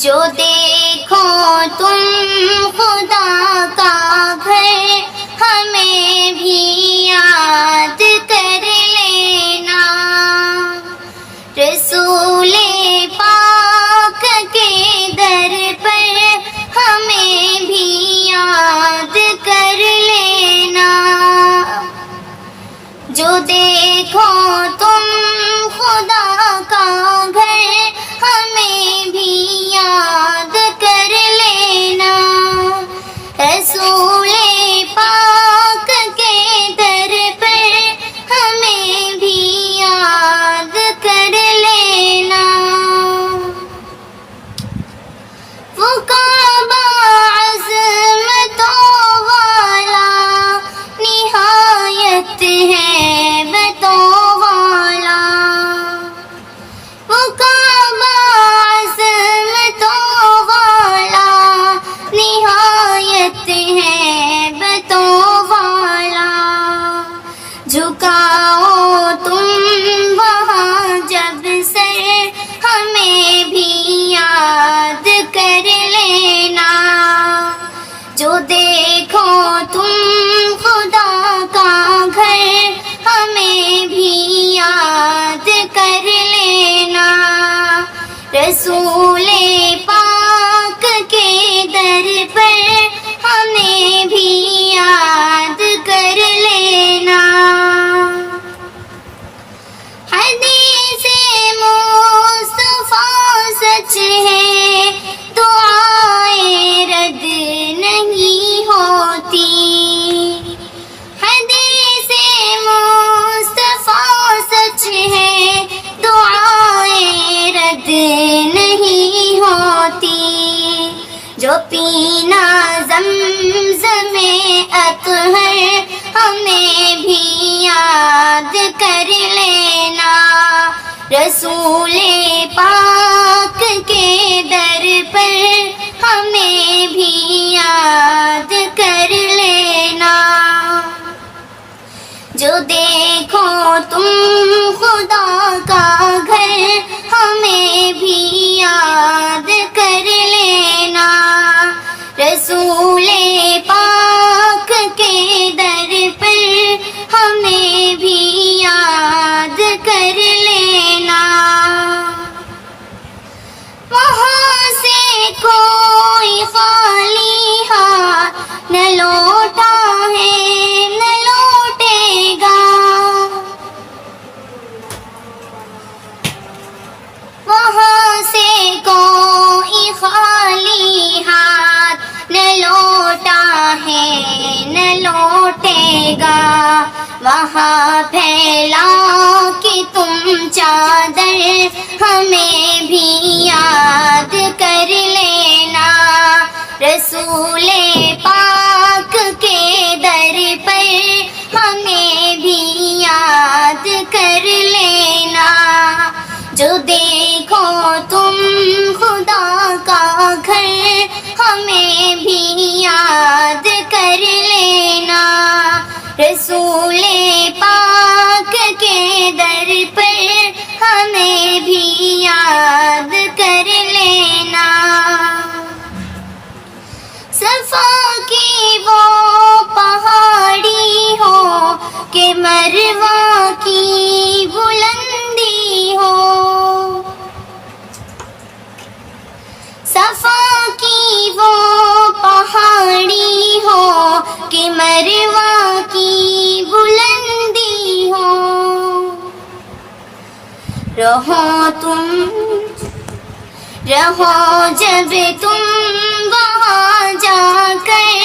جو دیکھو تم خدا کا گھر ہمیں بھی یاد کر لینا، رسول پاک کے در پر ہمیں بھی یاد کر لینا، جو دیکھو تم خدا کا گھر ہمیں بھی یاد کر لینا، رسول پاک کے در پر ہمیں بھی یاد کر لینا، وہ کعبہ عظمتوں والا نہایت ہے بتوں والا، وہ کعبہ عظمتوں والا نہایت ہے بتوں والا، جھکاؤ تم وہاں جب سر ہمیں بھی یاد کر لینا، جو دیکھو تم خدا کا گھر ہمیں بھی یاد کر لینا، رسول پاک کے در پر ہمیں بھی یاد کر لینا، حدیث مصطفیٰ سچ ہے دعائیں رد نہیں ہوتی، حدیث مصطفیٰ سچ ہے دعائیں رد نہیں ہوتی، جو پینا زمزم اطہر ہمیں بھی یاد کر لینا، رسول پاک کے در پر ہمیں بھی یاد کر لینا، جو دیکھو تم خدا کا گھر ہمیں بھی یاد کر لینا، رسول پاک کے در پر ہمیں بھی یاد کر لینا، وہاں سے کوئی خالی ہاتھ نہ لوٹا ہے نہ لوٹے گا، وہاں سے کوئی خالی ہاتھ نہ لوٹا ہے نہ لوٹے گا، وہاں پھیلا کہ تم چادر ہمیں بھی یاد کر لینا، رسول پاک کے در پر ہمیں بھی یاد کر لینا، جو دیکھو تم خدا کا گھر ہمیں بھی یاد کر لینا، رسول پاک کے در پر ہمیں بھی یاد کر لینا، صفا کی وہ پہاڑی ہو کہ مروہ کی بلندی ہو، صفا کی وہ پہاڑی ہو کہ مروہ کی بلندی ہو، رہو جب تم وہاں جا کر